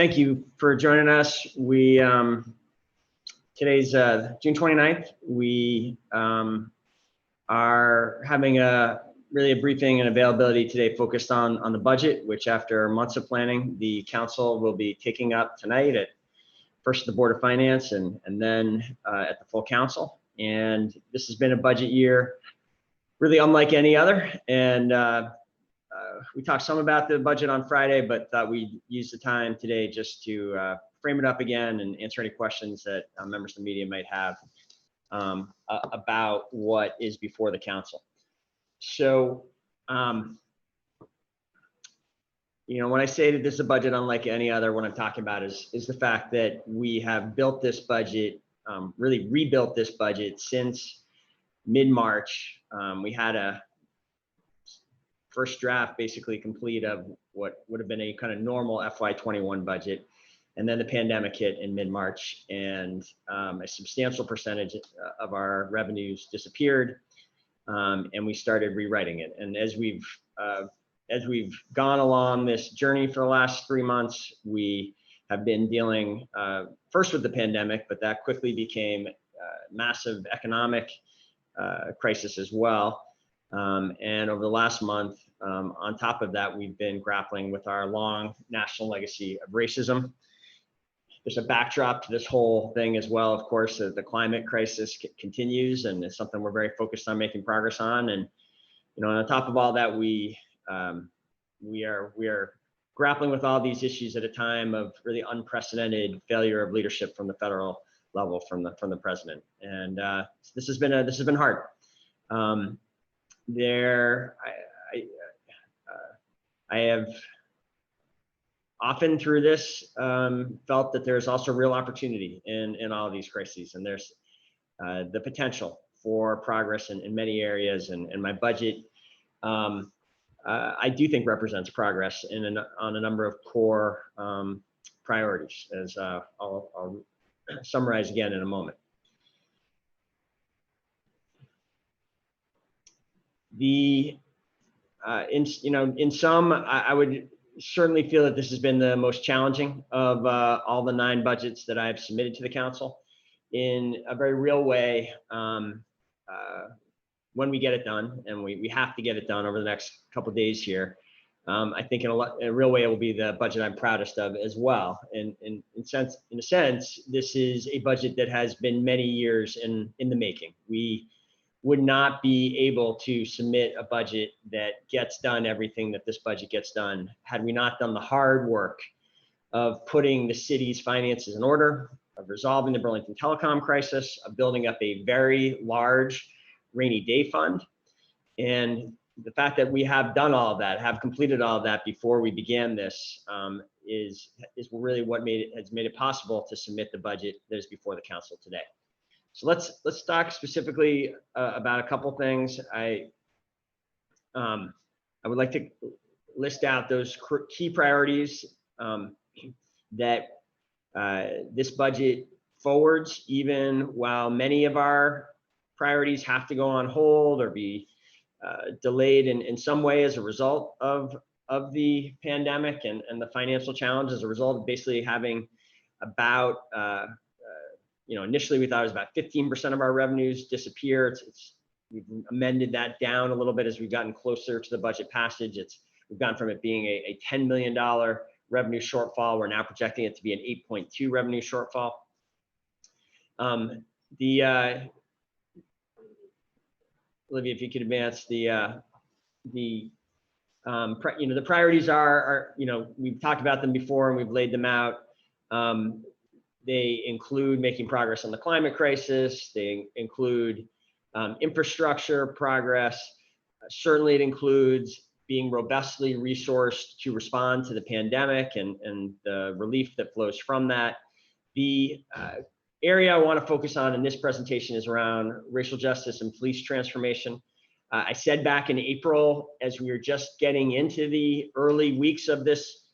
Thank you for joining us. Today's June 29th. We are having really a briefing and availability today focused on the budget, which after months of planning, the council will be taking up tonight at first the Board of Finance and then at the full council. And this has been a budget year really unlike any other. And we talked some about the budget on Friday, but thought we'd use the time today just to frame it up again and answer any questions that members of the media might have about what is before the council. So, when I say that this is a budget unlike any other, what I'm talking about is the fact that we have built this budget, really rebuilt this budget since mid-March. We had a first draft basically complete of what would have been a kind of normal FY21 budget. And then the pandemic hit in mid-March, and a substantial percentage of our revenues disappeared, and we started rewriting it. And as we've gone along this journey for the last 3 months, we have been dealing first with the pandemic, but that quickly became massive economic crisis as well. And over the last month, on top of that, we've been grappling with our long national legacy of racism. There's a backdrop to this whole thing as well, of course, that the climate crisis continues, and it's something we're very focused on making progress on. And on top of all that, we are grappling with all these issues at a time of really unprecedented failure of leadership from the federal level, from the president. And this has been hard. I have often through this felt that there's also real opportunity in all of these crises, and there's the potential for progress in many areas, and my budget I do think represents progress on a number of core priorities, as I'll summarize again in a moment. In sum, I would certainly feel that this has been the most challenging of all the 9 budgets that I've submitted to the council. In a very real way, when we get it done, and we have to get it done over the next couple of days here, I think in a real way it will be the budget I'm proudest of as well. In a sense, this is a budget that has been many years in the making. We would not be able to submit a budget that gets done everything that this budget gets done had we not done the hard work of putting the city's finances in order, of resolving the Burlington telecom crisis, of building up a very large rainy day fund. And the fact that we have done all of that, have completed all of that before we began this, is really what has made it possible to submit the budget that is before the council today. So let's talk specifically about a couple things. I would like to list out those key priorities that this budget forwards, even while many of our priorities have to go on hold or be delayed in some way as a result of the pandemic and the financial challenge as a result of basically having about initially we thought it was about 15% of our revenues disappear. We've amended that down a little bit as we've gotten closer to the budget passage. We've gone from it being a $10 million revenue shortfall. We're now projecting it to be an 8.2 revenue shortfall. Olivia, if you could advance the priorities are we've talked about them before and we've laid them out. They include making progress on the climate crisis. They include infrastructure progress. Certainly it includes being robustly resourced to respond to the pandemic and the relief that flows from that. The area I want to focus on in this presentation is around racial justice and police transformation. I said back in April, as we were just getting into the early weeks of this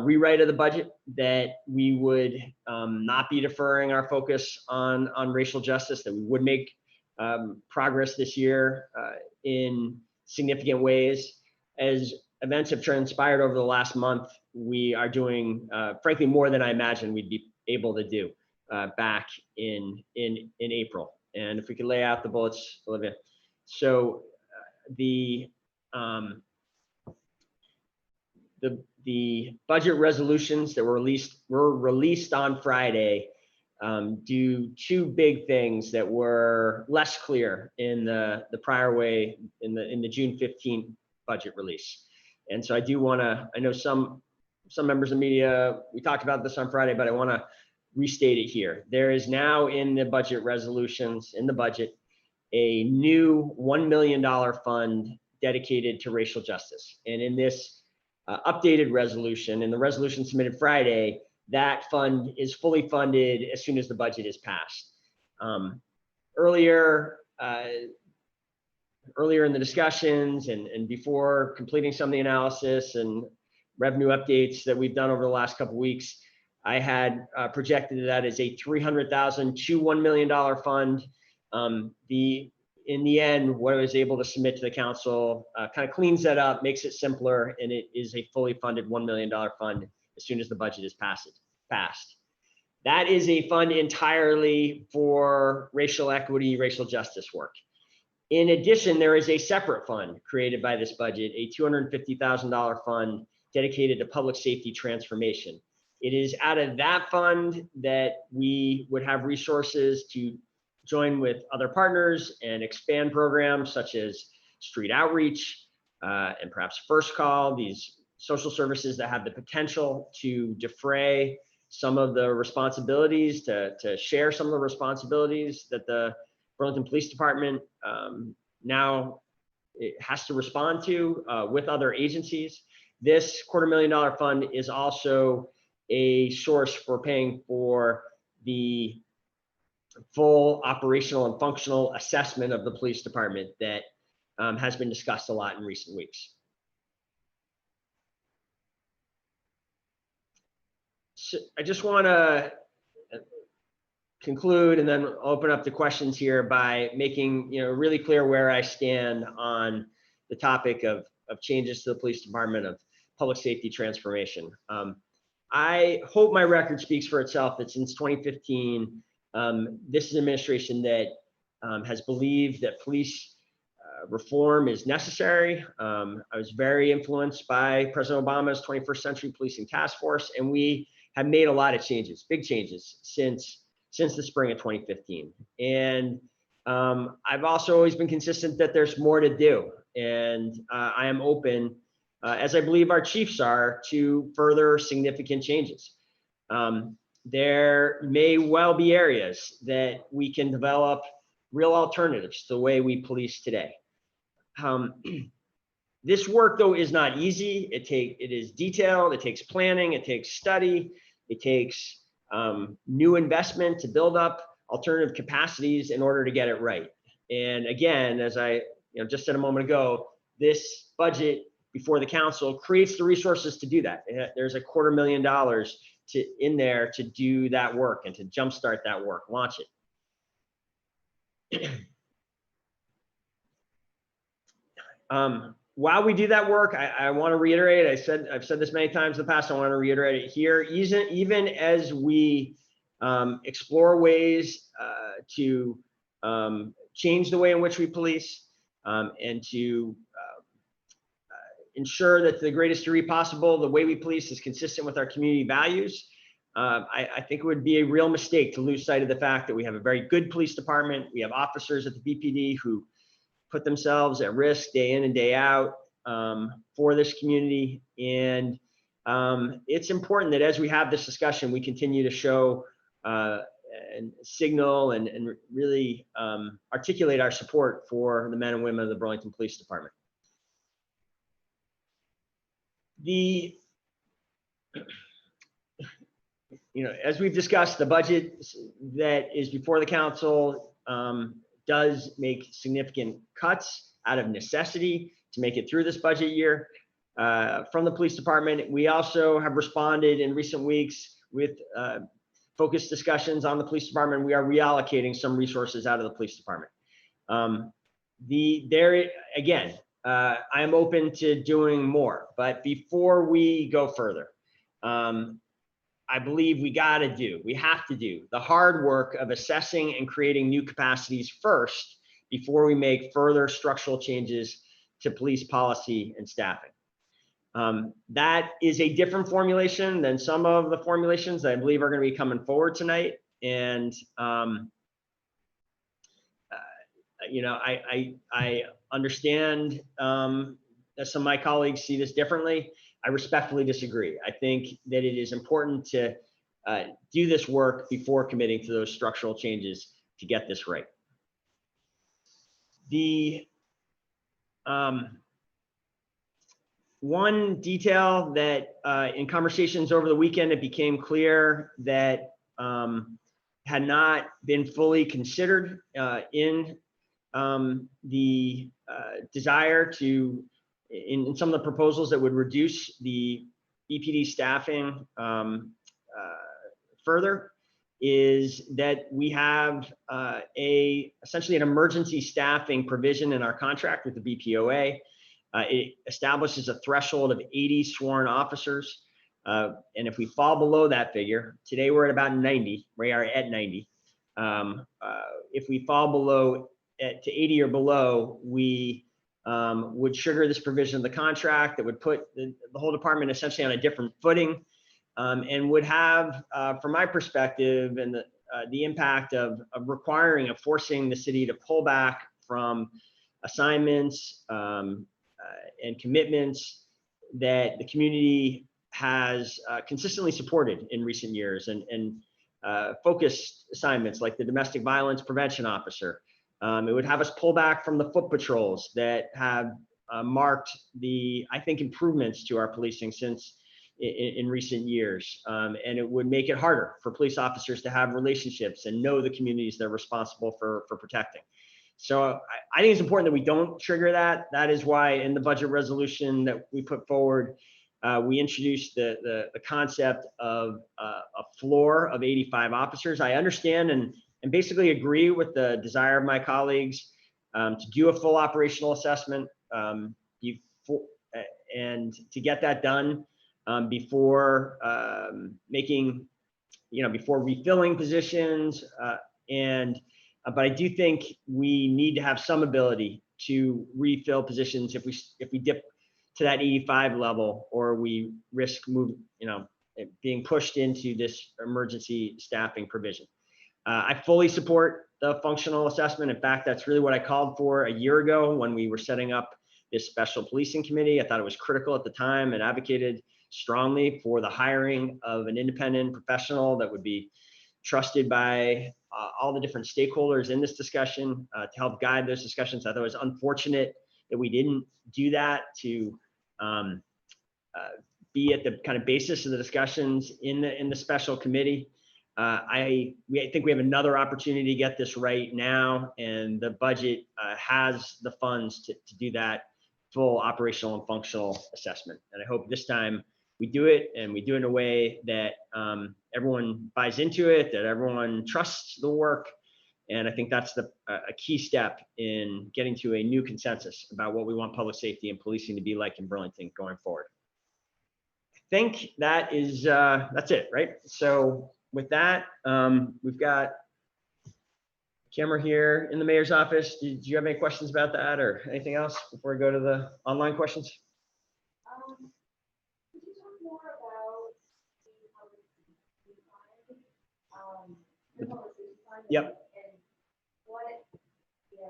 rewrite of the budget, that we would not be deferring our focus on racial justice, that we would make progress this year in significant ways. As events have transpired over the last month, we are doing, frankly, more than I imagined we'd be able to do back in April. And if we could lay out the bullets, Olivia. So the budget resolutions that were released on Friday do two big things that were less clear in the prior way in the June 15th budget release. And so I do want to, I know some members of media, we talked about this on Friday, but I want to restate it here. There is now in the budget resolutions, in the budget, a new $1 million fund dedicated to racial justice. And in this updated resolution, in the resolution submitted Friday, that fund is fully funded as soon as the budget is passed. Earlier in the discussions and before completing some of the analysis and revenue updates that we've done over the last couple of weeks, I had projected that as a $300,000 to $1 million fund. In the end, what I was able to submit to the council kind of cleans that up, makes it simpler, and it is a fully funded $1 million fund as soon as the budget is passed. That is a fund entirely for racial equity, racial justice work. In addition, there is a separate fund created by this budget, a $250,000 fund dedicated to public safety transformation. It is out of that fund that we would have resources to join with other partners and expand programs such as street outreach and perhaps first call, these social services that have the potential to defray some of the responsibilities, to share some of the responsibilities that the Burlington Police Department now it has to respond to with other agencies. This $250,000 fund is also a source for paying for the full operational and functional assessment of the police department that has been discussed a lot in recent weeks. So I just want to conclude and then open up the questions here by making really clear where I stand on the topic of changes to the police department, of public safety transformation. I hope my record speaks for itself that since 2015, this is an administration that has believed that police reform is necessary. I was very influenced by President Obama's 21st Century Policing Task Force, and we have made a lot of changes, big changes since the spring of 2015. And I've also always been consistent that there's more to do. And I am open, as I believe our chiefs are, to further significant changes. There may well be areas that we can develop real alternatives to the way we police today. This work, though, is not easy. It is detailed. It takes planning. It takes study. It takes new investment to build up alternative capacities in order to get it right. And again, as I just said a moment ago, this budget before the council creates the resources to do that. There's a $250,000 in there to do that work and to jumpstart that work, launch it. While we do that work, I want to reiterate, I've said this many times in the past, I want to reiterate it here, even as we explore ways to change the way in which we police and to ensure that to the greatest degree possible, the way we police is consistent with our community values. I think it would be a real mistake to lose sight of the fact that we have a very good police department. We have officers at the BPD who put themselves at risk day in and day out for this community. And it's important that as we have this discussion, we continue to show and signal and really articulate our support for the men and women of the Burlington Police Department. As we've discussed, the budget that is before the council does make significant cuts out of necessity to make it through this budget year from the police department. We also have responded in recent weeks with focused discussions on the police department. We are reallocating some resources out of the police department. I am open to doing more, but before we go further, I believe we have to do the hard work of assessing and creating new capacities first before we make further structural changes to police policy and staffing. That is a different formulation than some of the formulations that I believe are going to be coming forward tonight. And, you know, I understand that some of my colleagues see this differently. I respectfully disagree. I think that it is important to do this work before committing to those structural changes to get this right. The one detail that in conversations over the weekend, it became clear that had not been fully considered in the desire to, in some of the proposals that would reduce the EPD staffing further, is that we have essentially an emergency staffing provision in our contract with the BPOA. It establishes a threshold of 80 sworn officers. And if we fall below that figure, today we're at about 90, we are at 90. If we fall below to 80 or below, we would trigger this provision of the contract that would put the whole department essentially on a different footing, and would have, from my perspective, and the impact of requiring, of forcing the city to pull back from assignments and commitments that the community has consistently supported in recent years, and focused assignments like the domestic violence prevention officer. It would have us pull back from the foot patrols that have marked the, I think, improvements to our policing since in recent years. And it would make it harder for police officers to have relationships and know the communities they're responsible for protecting. So I think it's important that we don't trigger that. That is why in the budget resolution that we put forward, we introduced the concept of a floor of 85 officers. I understand and basically agree with the desire of my colleagues to do a full operational assessment and to get that done before making, before refilling positions. But I do think we need to have some ability to refill positions if we dip to that 85 level, or we risk being pushed into this emergency staffing provision. I fully support the functional assessment. In fact, that's really what I called for a year ago when we were setting up this special policing committee. I thought it was critical at the time and advocated strongly for the hiring of an independent professional that would be trusted by all the different stakeholders in this discussion to help guide those discussions. I thought it was unfortunate that we didn't do that to be at the kind of basis of the discussions in the special committee. I think we have another opportunity to get this right now, and the budget has the funds to do that full operational and functional assessment. And I hope this time we do it, and we do it in a way that everyone buys into it, that everyone trusts the work. And I think that's a key step in getting to a new consensus about what we want public safety and policing to be like in Burlington going forward. I think that is, that's it, right? So with that, we've got a camera here in the mayor's office. Do you have any questions about that or anything else before we go to the online questions? Could you talk more about the public safety fund? The public safety fund? Yep. And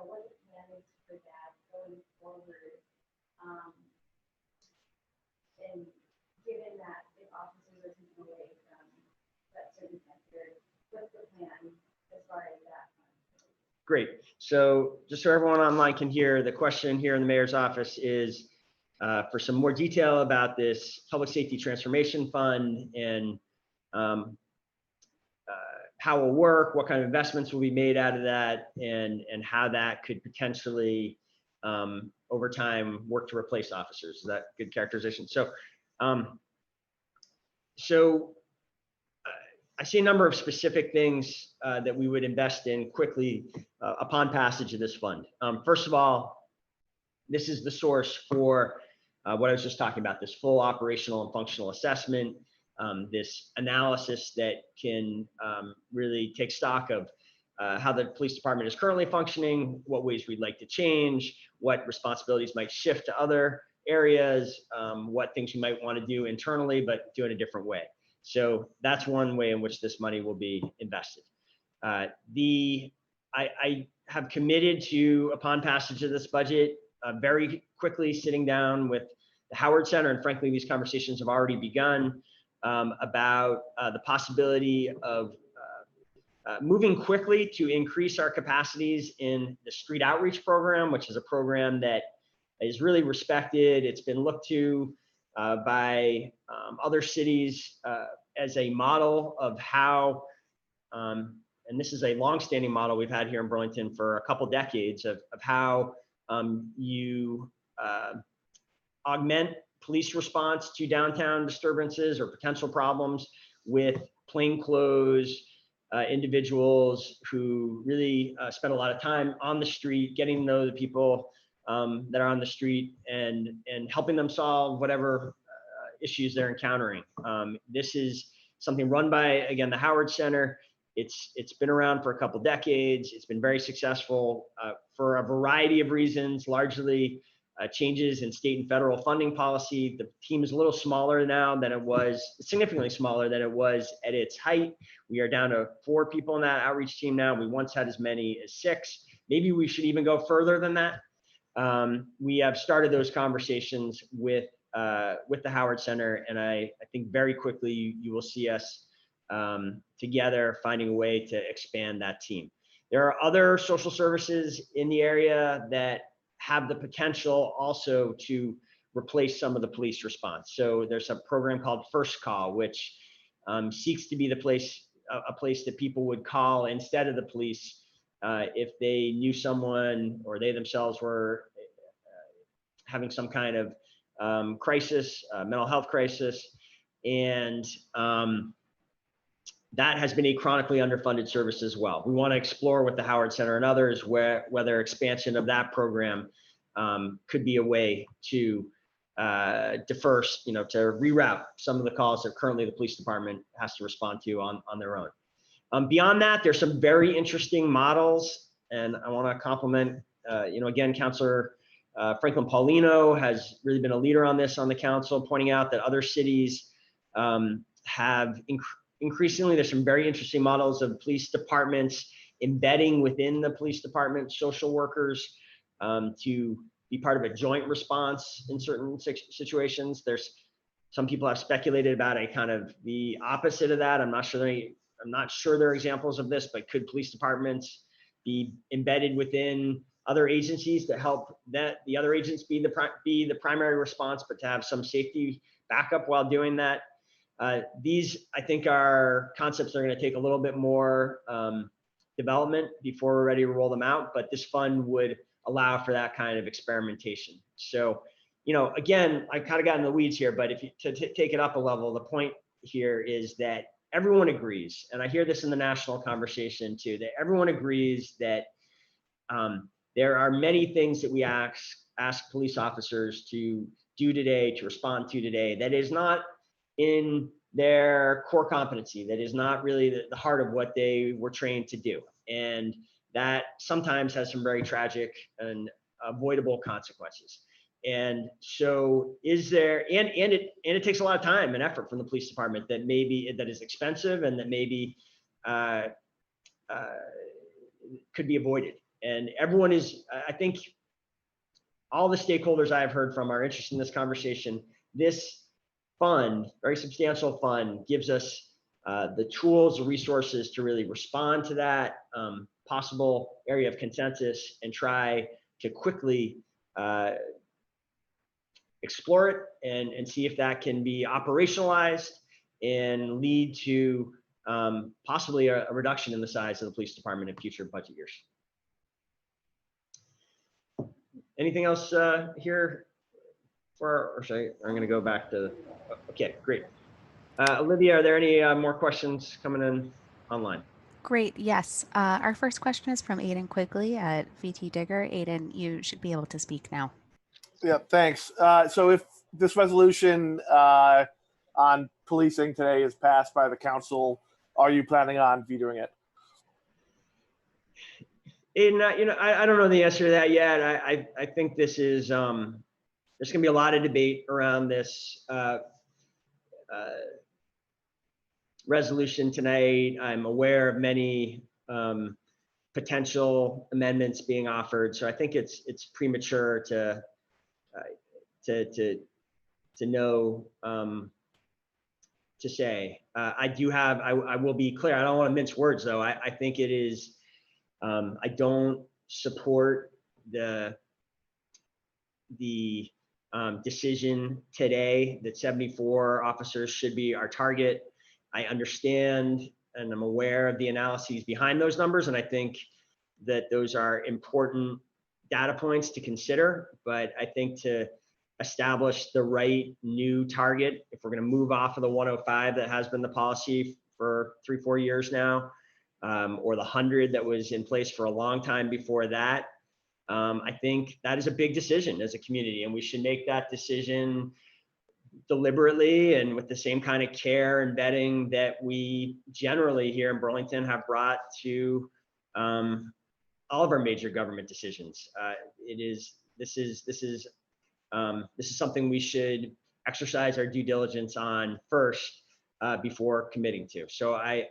what the plan is for that going forward? And given that if officers are taken away from that certain sector, what's the plan as far as that fund? Great. So just so everyone online can hear, the question here in the mayor's office is for some more detail about this public safety transformation fund and how it will work, what kind of investments will be made out of that, and how that could potentially over time work to replace officers. Is that good characterization? So I see a number of specific things that we would invest in quickly upon passage of this fund. First of all, this is the source for what I was just talking about, this full operational and functional assessment. this analysis that can really take stock of how the police department is currently functioning, what ways we'd like to change, what responsibilities might shift to other areas, what things we might want to do internally, but do it a different way. So that's one way in which this money will be invested. I have committed to, upon passage of this budget, very quickly sitting down with the Howard Center, and frankly, these conversations have already begun about the possibility of moving quickly to increase our capacities in the street outreach program, which is a program that is really respected. It's been looked to by other cities as a model of how, and this is a longstanding model we've had here in Burlington for a couple decades of how you augment police response to downtown disturbances or potential problems with plainclothes individuals who really spend a lot of time on the street, getting to know the people that are on the street and helping them solve whatever issues they're encountering. This is something run by, again, the Howard Center. It's been around for a couple decades. It's been very successful for a variety of reasons, largely changes in state and federal funding policy. The team is a little smaller now than it was, significantly smaller than it was at its height. We are down to 4 people in that outreach team now. We once had as many as 6. Maybe we should even go further than that. We have started those conversations with the Howard Center, and I think very quickly you will see us together finding a way to expand that team. There are other social services in the area that have the potential also to replace some of the police response. So there's a program called First Call, which seeks to be a place that people would call instead of the police if they knew someone or they themselves were having some kind of crisis, mental health crisis. And that has been a chronically underfunded service as well. We want to explore with the Howard Center and others whether expansion of that program could be a way to defer, to reroute some of the calls that currently the police department has to respond to on their own. Beyond that, there's some very interesting models, and I want to compliment, again, Councilor Franklin Paulino has really been a leader on this on the council, pointing out that other cities have increasingly, there's some very interesting models of police departments embedding within the police department social workers to be part of a joint response in certain situations. There's some people have speculated about a kind of the opposite of that. I'm not sure there are examples of this, but could police departments be embedded within other agencies to help that the other agents be the primary response, but to have some safety backup while doing that? These, I think, are concepts that are going to take a little bit more development before we're ready to roll them out, but this fund would allow for that kind of experimentation. So, again, I kind of got in the weeds here, but if you to take it up a level, the point here is that everyone agrees, and I hear this in the national conversation too, that everyone agrees that there are many things that we ask police officers to do today, to respond to today, that is not in their core competency, that is not really the heart of what they were trained to do. And that sometimes has some very tragic and avoidable consequences. And so is there, and it takes a lot of time and effort from the police department that is expensive and that maybe could be avoided. And everyone is, I think all the stakeholders I have heard from are interested in this conversation. This fund, very substantial fund, gives us the tools, the resources to really respond to that possible area of consensus and try to quickly explore it and see if that can be operationalized and lead to possibly a reduction in the size of the police department in future budget years. Anything else here? Or sorry, I'm going to go back to, okay, great. Olivia, are there any more questions coming in online? Great, yes. Our first question is from Aiden Quigley at VT Digger. Aiden, you should be able to speak now. Yeah, thanks. So if this resolution on policing today is passed by the council, are you planning on vetoing it? I don't know the answer to that yet. I think this is, there's gonna be a lot of debate around this resolution tonight. I'm aware of many potential amendments being offered, so I think it's premature to know to say. I will be clear. I don't want to mince words though. I think it is. I don't support the decision today that 74 officers should be our target. I understand and I'm aware of the analyses behind those numbers, and I think that those are important data points to consider. But I think to establish the right new target, if we're going to move off of the 105 that has been the policy for 3-4 years now, or the 100 that was in place for a long time before that, I think that is a big decision as a community, and we should make that decision deliberately and with the same kind of care and vetting that we generally here in Burlington have brought to all of our major government decisions. This is something we should exercise our due diligence on first before committing to. So I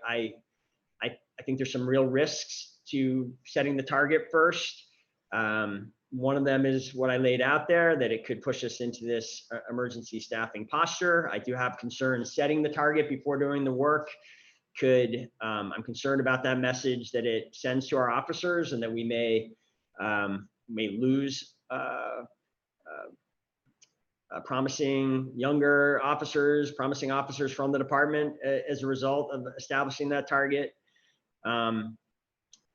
think there's some real risks to setting the target first. One of them is what I laid out there, that it could push us into this emergency staffing posture. I do have concerns setting the target before doing the work. I'm concerned about that message that it sends to our officers, and that we may lose promising younger officers, promising officers from the department as a result of establishing that target.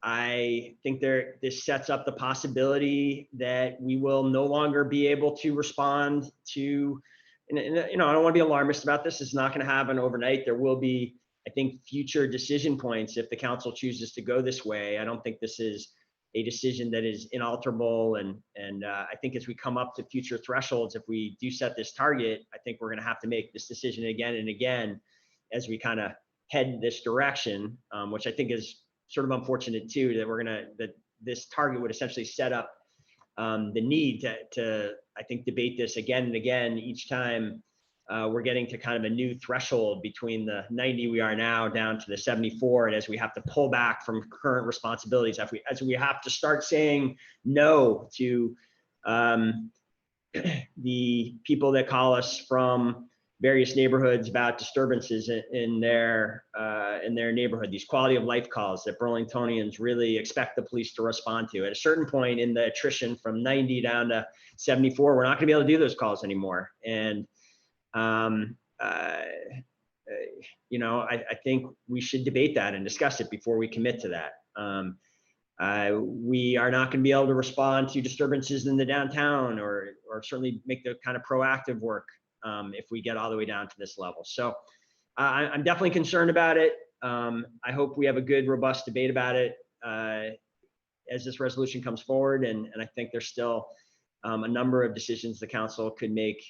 I think this sets up the possibility that we will no longer be able to respond to, and I don't want to be alarmist about this. It's not going to happen overnight. There will be, I think, future decision points if the council chooses to go this way. I don't think this is a decision that is inalterable. And I think as we come up to future thresholds, if we do set this target, I think we're going to have to make this decision again and again as we kind of head this direction, which I think is sort of unfortunate too, that this target would essentially set up the need to I think debate this again and again each time we're getting to kind of a new threshold between the 90 we are now down to the 74, and as we have to pull back from current responsibilities, as we have to start saying no to the people that call us from various neighborhoods about disturbances in their neighborhood, these quality of life calls that Burlingtonians really expect the police to respond to. At a certain point in the attrition from 90 down to 74, we're not going to be able to do those calls anymore. And I think we should debate that and discuss it before we commit to that. We are not going to be able to respond to disturbances in the downtown, or certainly make the kind of proactive work if we get all the way down to this level. So I'm definitely concerned about it. I hope we have a good, robust debate about it as this resolution comes forward. And I think there's still a number of decisions the council could make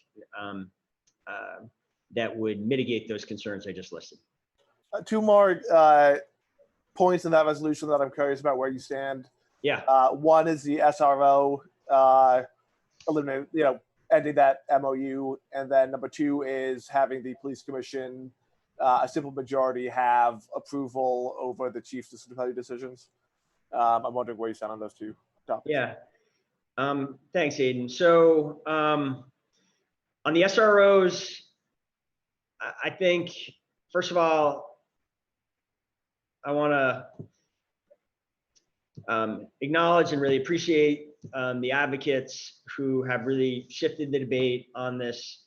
that would mitigate those concerns I just listed. Two more points in that resolution that I'm curious about where you stand. Yeah. One is the SRO eliminate, ending that MOU, and then number two is having the police commission, a simple majority, have approval over the chief's disciplinary decisions. I'm wondering where you stand on those two topics. Yeah. Thanks, Aiden. So on the SROs, I think, first of all, I want to acknowledge and really appreciate the advocates who have really shifted the debate on this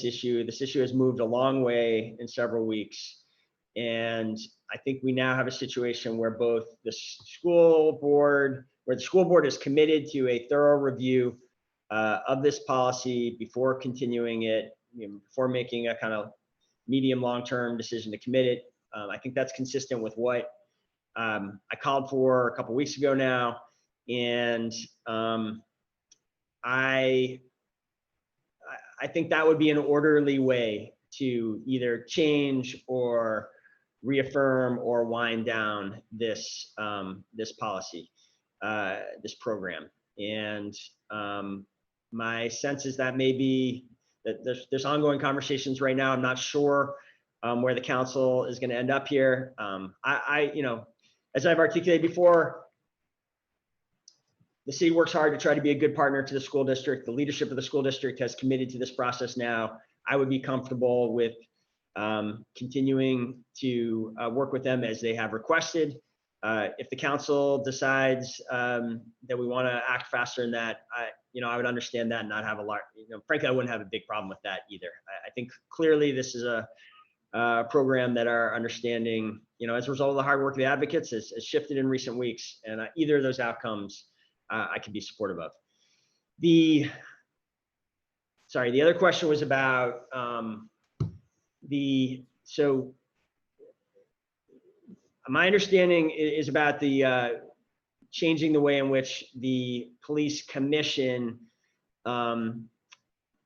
issue. This issue has moved a long way in several weeks. And I think we now have a situation where both the school board is committed to a thorough review of this policy before continuing it, before making a kind of medium long-term decision to commit it. I think that's consistent with what I called for a couple weeks ago now. And I think that would be an orderly way to either change or reaffirm or wind down this this policy, this program. And my sense is that maybe that there's ongoing conversations right now. I'm not sure where the council is going to end up here. You know, as I've articulated before, the city works hard to try to be a good partner to the school district. The leadership of the school district has committed to this process now. I would be comfortable with continuing to work with them as they have requested. If the council decides that we want to act faster than that, you know, I would understand that and not have a lot, you know, frankly, I wouldn't have a big problem with that either. I think clearly this is a program that our understanding, you know, as a result of the hard work of the advocates has shifted in recent weeks, and either of those outcomes I could be supportive of. The other question was about so my understanding is about the changing the way in which the police commission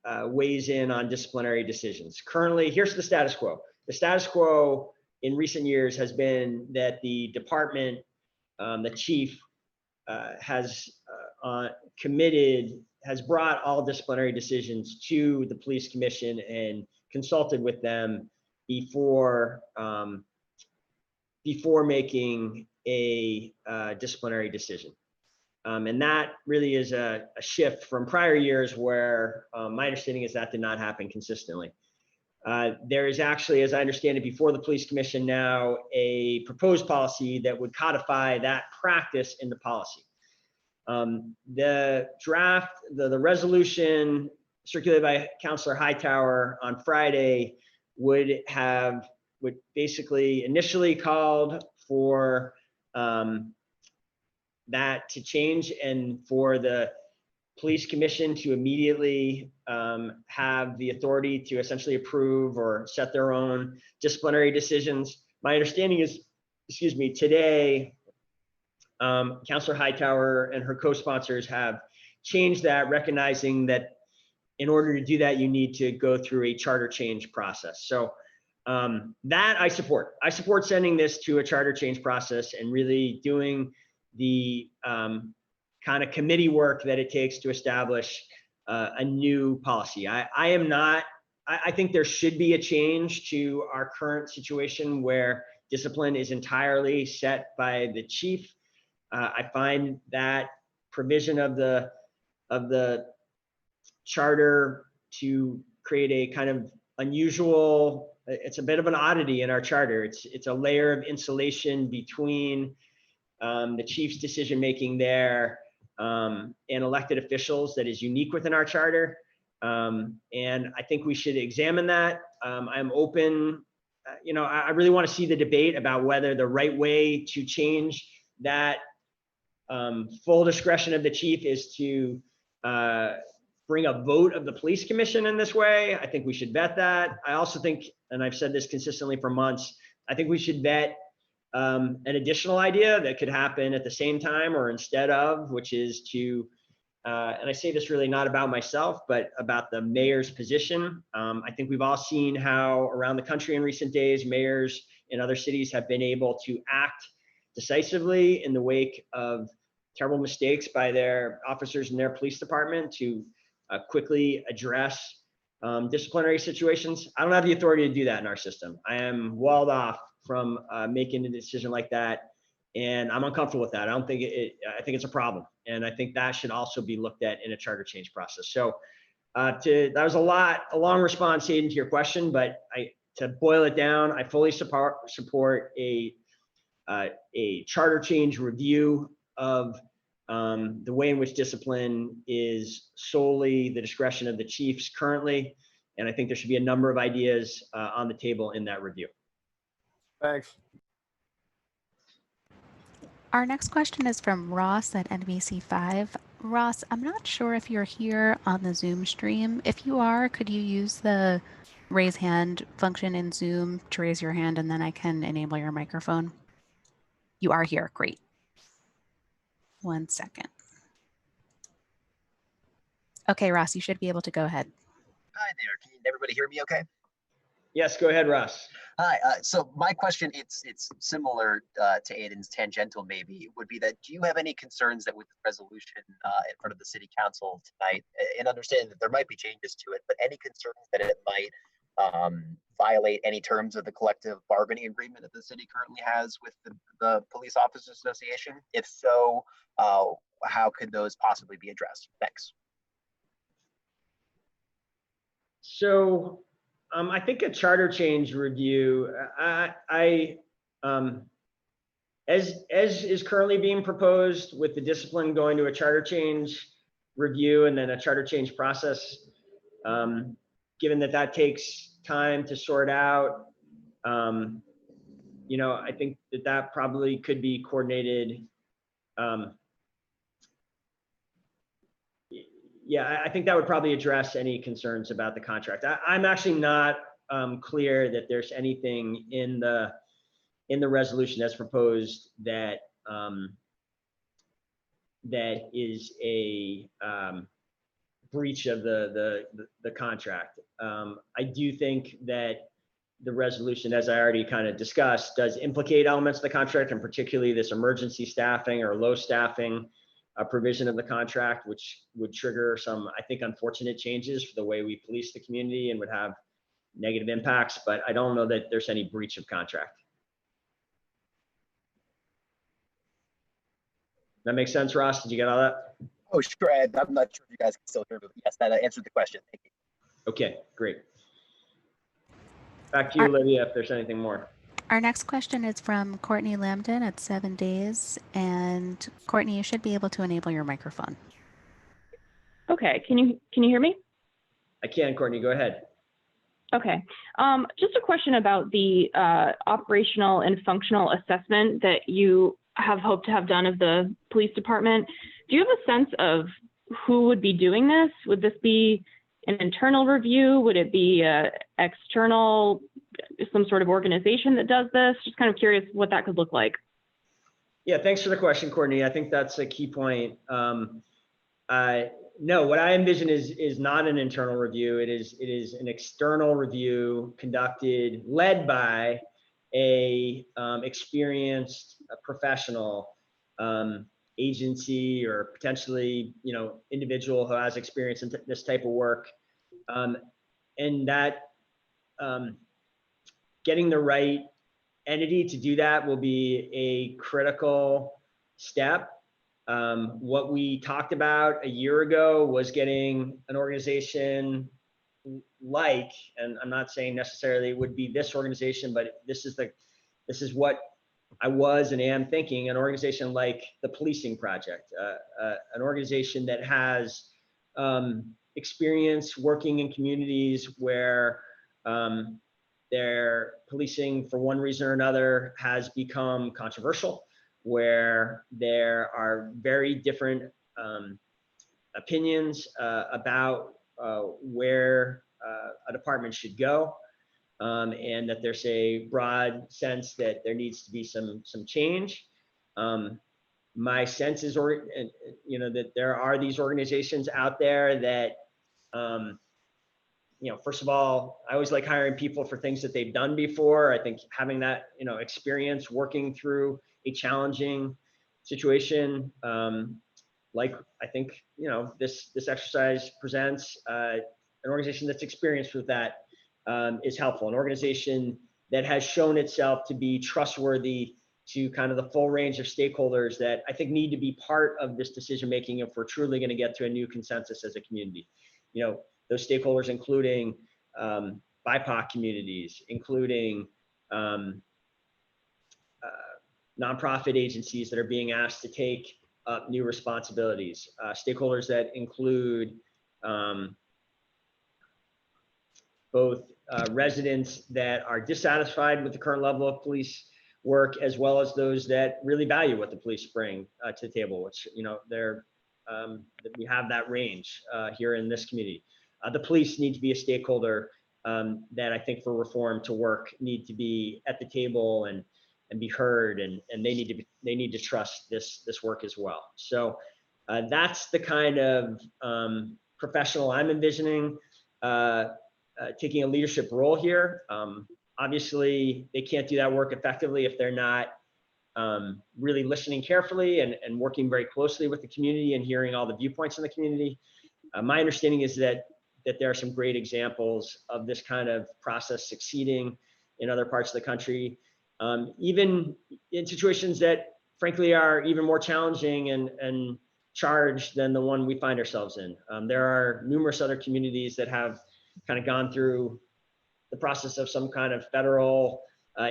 weighs in on disciplinary decisions. Currently, here's the status quo. The status quo in recent years has been that the department, the chief, has brought all disciplinary decisions to the police commission and consulted with them before making a disciplinary decision. And that really is a shift from prior years where my understanding is that did not happen consistently. There is actually, as I understand it, before the police commission now, a proposed policy that would codify that practice in the policy. The draft, the resolution circulated by Councilor Hightower on Friday would basically initially called for that to change and for the police commission to immediately have the authority to essentially approve or set their own disciplinary decisions. My understanding is, today, Councilor Hightower and her co-sponsors have changed that, recognizing that in order to do that, you need to go through a charter change process. So that I support. I support sending this to a charter change process and really doing the kind of committee work that it takes to establish a new policy. I think there should be a change to our current situation where discipline is entirely set by the chief. I find that provision of the charter to create a kind of unusual, it's a bit of an oddity in our charter. It's a layer of insulation between the chief's decision-making there and elected officials that is unique within our charter. And I think we should examine that. I'm open, you know, I really want to see the debate about whether the right way to change that full discretion of the chief is to bring a vote of the police commission in this way. I think we should vet that. I also think, and I've said this consistently for months, I think we should vet an additional idea that could happen at the same time or instead of, which is to, and I say this really not about myself, but about the mayor's position. I think we've all seen how around the country in recent days, mayors in other cities have been able to act decisively in the wake of terrible mistakes by their officers in their police department to quickly address disciplinary situations. I don't have the authority to do that in our system. I am walled off from making a decision like that, and I'm uncomfortable with that. I don't think I think it's a problem, and I think that should also be looked at in a charter change process. So that was a long response, Hayden, to your question, but to boil it down, I fully support a charter change review of the way in which discipline is solely the discretion of the chiefs currently. And I think there should be a number of ideas on the table in that review. Thanks. Our next question is from Ross at NBC5. Ross, I'm not sure if you're here on the Zoom stream. If you are, could you use the raise hand function in Zoom to raise your hand, and then I can enable your microphone? You are here. Great. 1 second. Okay, Ross, you should be able to go ahead. Hi there. Can everybody hear me okay? Yes, go ahead, Russ. Hi. So my question, it's similar to Aiden's, tangential maybe, would be that do you have any concerns that with the resolution in front of the city council tonight, and understanding that there might be changes to it, but any concerns that it might violate any terms of the collective bargaining agreement that the city currently has with the Police Officers Association? If so, how could those possibly be addressed? Thanks. So I think a charter change review, as is currently being proposed, with the discipline going to a charter change review and then a charter change process, given that that takes time to sort out, you know, I think that that probably could be coordinated. Yeah, I think that would probably address any concerns about the contract. I'm actually not clear that there's anything in the resolution that's proposed that that is a breach of the contract. I do think that the resolution, as I already kind of discussed, does implicate elements of the contract, and particularly this emergency staffing or low staffing provision of the contract, which would trigger some, I think, unfortunate changes for the way we police the community and would have negative impacts, but I don't know that there's any breach of contract. That makes sense, Ross? Did you get all that? Oh, sure, Ed. I'm not sure if you guys can still hear me, but yes, that answered the question. Thank you. Okay, great. Back to you, Olivia, if there's anything more. Our next question is from Courtney Lambden at 7 Days. And Courtney, you should be able to enable your microphone. Okay, can you hear me? I can, Courtney, go ahead. Okay, just a question about the operational and functional assessment that you have hoped to have done of the police department. Do you have a sense of who would be doing this? Would this be an internal review? Would it be external, some sort of organization that does this? Just kind of curious what that could look like. Yeah, thanks for the question, Courtney. I think that's a key point. No, what I envision is not an internal review. It is an external review conducted, led by a experienced professional agency, or potentially, you know, individual who has experience in this type of work, and that getting the right entity to do that will be a critical step. What we talked about a year ago was getting an organization like, and I'm not saying necessarily it would be this organization, but this is what I was and am thinking, an organization like the Policing Project, an organization that has experience working in communities where their policing, for one reason or another, has become controversial, where there are very different opinions about where a department should go, and that there's a broad sense that there needs to be some change. My sense is, you know, that there are these organizations out there that, you know, first of all, I always like hiring people for things that they've done before. I think having that, you know, experience working through a challenging situation, like I think, you know, this exercise presents, an organization that's experienced with that is helpful. An organization that has shown itself to be trustworthy to kind of the full range of stakeholders that I think need to be part of this decision making if we're truly going to get to a new consensus as a community. You know, those stakeholders including BIPOC communities, including nonprofit agencies that are being asked to take up new responsibilities, stakeholders that include both residents that are dissatisfied with the current level of police work, as well as those that really value what the police bring to the table, which, you know, we have that range here in this community. The police need to be a stakeholder that I think for reform to work need to be at the table and be heard, and they need to trust this work as well. So that's the kind of professional I'm envisioning. taking a leadership role here. Obviously, they can't do that work effectively if they're not really listening carefully and working very closely with the community and hearing all the viewpoints in the community. My understanding is that there are some great examples of this kind of process succeeding in other parts of the country, even in situations that frankly are even more challenging and charged than the one we find ourselves in. There are numerous other communities that have kind of gone through the process of some kind of federal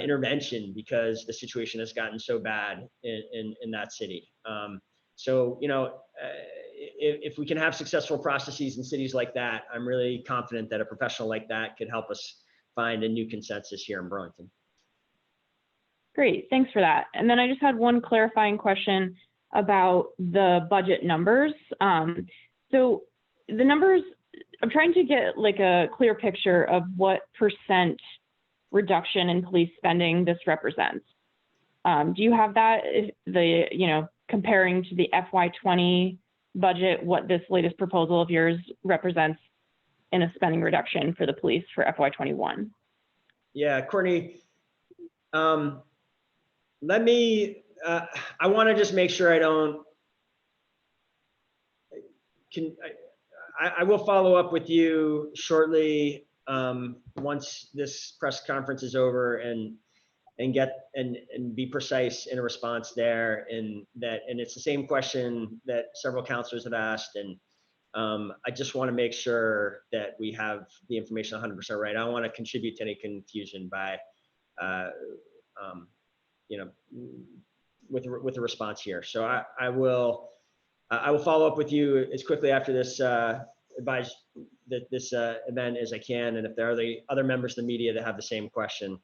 intervention because the situation has gotten so bad in that city. So, you know, if we can have successful processes in cities like that, I'm really confident that a professional like that could help us find a new consensus here in Burlington. Great, thanks for that. And then I just had one clarifying question about the budget numbers. So the numbers, I'm trying to get like a clear picture of what % reduction in police spending this represents. Do you have that, comparing to the FY20 budget, what this latest proposal of yours represents in a spending reduction for the police for FY21? Yeah, Courtney, let me, I want to just make sure I will follow up with you shortly once this press conference is over and be precise in a response there. And it's the same question that several counselors have asked. And I just want to make sure that we have the information 100% right. I don't want to contribute to any confusion by, with a response here. So I will follow up with you as quickly after this this event as I can. And if there are the other members of the media that have the same question,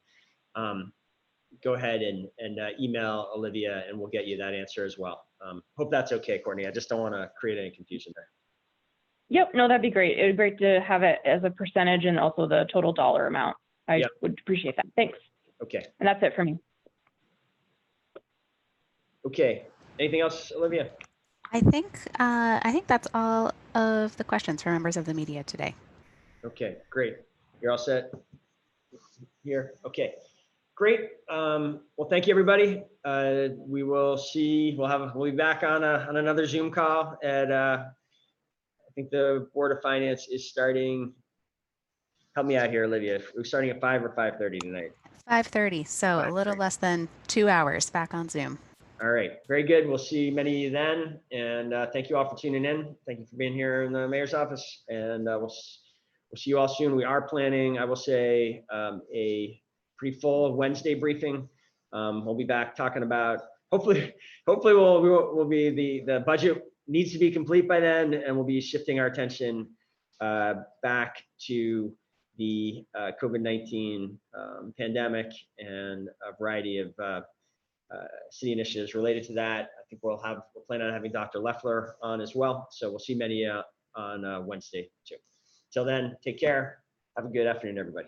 go ahead and email Olivia and we'll get you that answer as well. Hope that's okay, Courtney. I just don't want to create any confusion there. Yep, no, that'd be great. It'd be great to have it as a percentage and also the total dollar amount. I would appreciate that. Thanks. Okay. And that's it for me. Okay. Anything else, Olivia? I think that's all of the questions for members of the media today. Okay, great. You're all set here. Okay, great. Well, thank you, everybody. We will see. We'll be back on another Zoom call at. I think the Board of Finance is starting. Help me out here, Olivia. We're starting at 5 or 5:30 tonight. 5:30. So a little less than 2 hours back on Zoom. All right, very good. We'll see many of you then. And thank you all for tuning in. Thank you for being here in the mayor's office. And we'll see you all soon. We are planning, I will say, a pretty full Wednesday briefing. We'll be back talking about, hopefully we'll be, the budget needs to be complete by then, and we'll be shifting our attention back to the COVID-19 pandemic and a variety of city initiatives related to that. I think we'll plan on having Dr. Leffler on as well. So we'll see many on Wednesday too. Till then, take care. Have a good afternoon, everybody.